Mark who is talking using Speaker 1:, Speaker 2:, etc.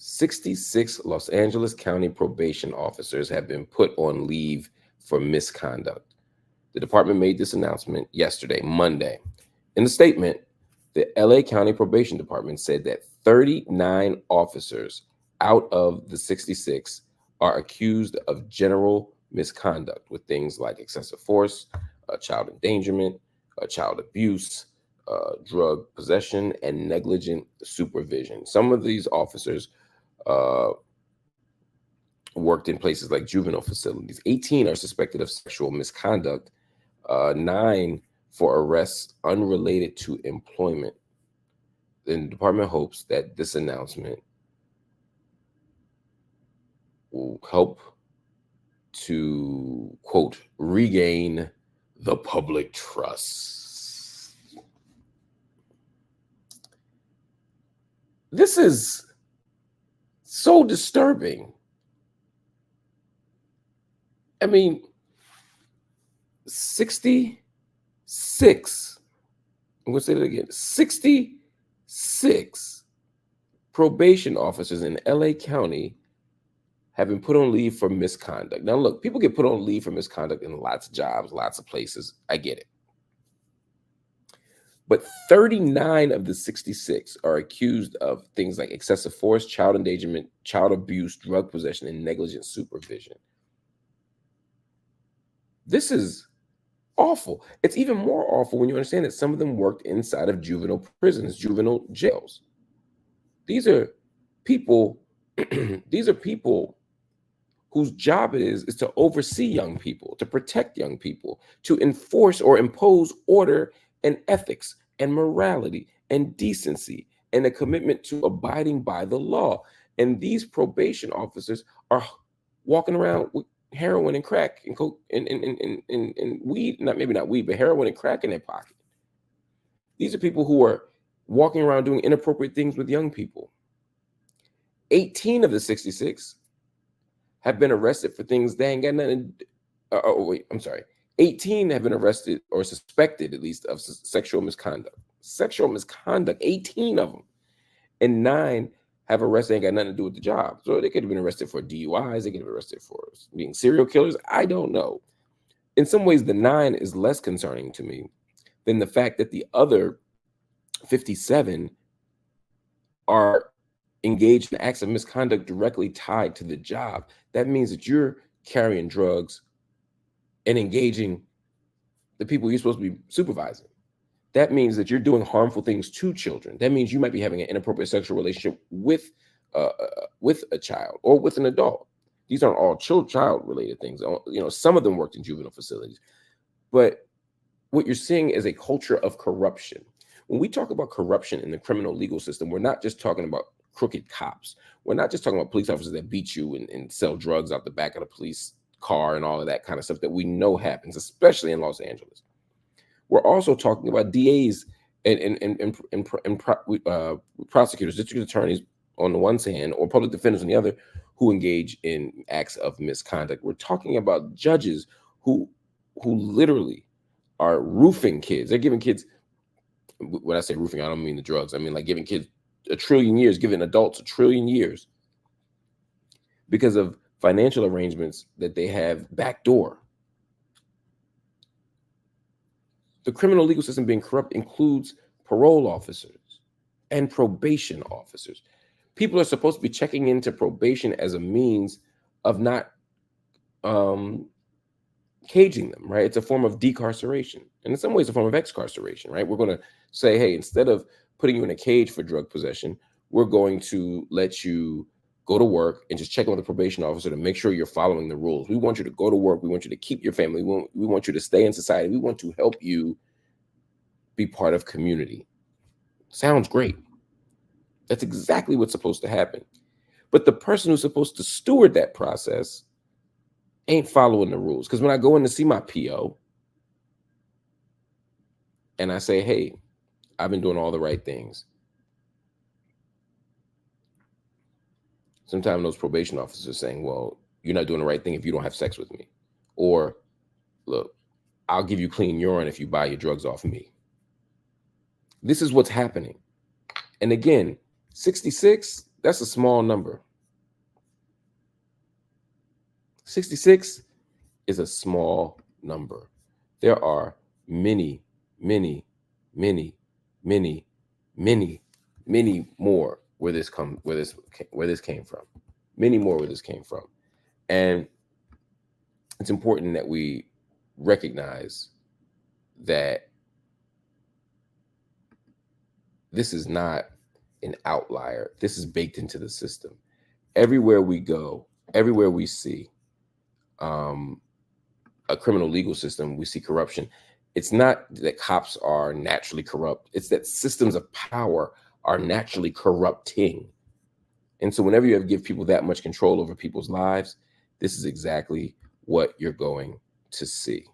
Speaker 1: 66 Los Angeles County probation officers have been put on leave for misconduct. The department made this announcement yesterday, Monday. In the statement, the LA County Probation Department said that 39 officers out of the 66 are accused of general misconduct with things like excessive force, child endangerment, child abuse, drug possession, and negligent supervision. Some of these officers worked in places like juvenile facilities. 18 are suspected of sexual misconduct, 9 for arrests unrelated to employment. The department hopes that this announcement will help to, quote, regain the public trust. This is so disturbing. I mean, 66, I'm going to say that again, 66 probation officers in LA County have been put on leave for misconduct. Now, look, people get put on leave for misconduct in lots of jobs, lots of places. I get it. But 39 of the 66 are accused of things like excessive force, child endangerment, child abuse, drug possession, and negligent supervision. This is awful. It's even more awful when you understand that some of them worked inside of juvenile prisons, juvenile jails. These are people, whose job it is to oversee young people, to protect young people, to enforce or impose order and ethics and morality and decency and a commitment to abiding by the law. And these probation officers are walking around with heroin and crack and coke and weed, maybe not weed, but heroin and crack in their pocket. These are people who are walking around doing inappropriate things with young people. 18 of the 66 have been arrested for things they ain't got nothing. 18 have been arrested or suspected, at least, of sexual misconduct. Sexual misconduct, 18 of them. And 9 have arrested, ain't got nothing to do with the job. So they could have been arrested for DUIs. They could have been arrested for being serial killers. I don't know. In some ways, the 9 is less concerning to me than the fact that the other 57 are engaged in acts of misconduct directly tied to the job. That means that you're carrying drugs and engaging the people you're supposed to be supervising. That means that you're doing harmful things to children. That means you might be having an inappropriate sexual relationship with a child or with an adult. These aren't all child-related things. You know, some of them worked in juvenile facilities. But what you're seeing is a culture of corruption. When we talk about corruption in the criminal legal system, we're not just talking about crooked cops. We're not just talking about police officers that beat you and sell drugs out the back of the police car and all of that kind of stuff that we know happens, especially in Los Angeles. We're also talking about DAs and prosecutors, district attorneys on the one hand, or public defenders on the other, who engage in acts of misconduct. We're talking about judges who literally are roofing kids. They're giving kids, when I say roofing, I don't mean the drugs. I mean like giving kids 1 trillion years, giving adults 1 trillion years because of financial arrangements that they have backdoor. The criminal legal system being corrupt includes parole officers and probation officers. People are supposed to be checking into probation as a means of not caging them, right? It's a form of decarceration. And in some ways, a form of excarceration, right? We're going to say, hey, instead of putting you in a cage for drug possession, we're going to let you go to work and just check in with the probation officer to make sure you're following the rules. We want you to go to work. We want you to keep your family. We want you to stay in society. We want to help you be part of community. Sounds great. That's exactly what's supposed to happen. But the person who's supposed to steward that process ain't following the rules. Because when I go in to see my PO and I say, hey, I've been doing all the right things, sometimes those probation officers are saying, well, you're not doing the right thing if you don't have sex with me. Or, look, I'll give you clean urine if you buy your drugs off me. This is what's happening. And again, 66, That's a small number. 66 is a small number. There are many, many, many, many, many, many more where this came from. Many more where this came from. And it's important that we recognize that this is not an outlier. This is baked into the system. Everywhere we go, everywhere we see a criminal legal system, we see corruption. It's not that cops are naturally corrupt. It's that systems of power are naturally corrupting. And so whenever you give people that much control over people's lives, this is exactly what you're going to see.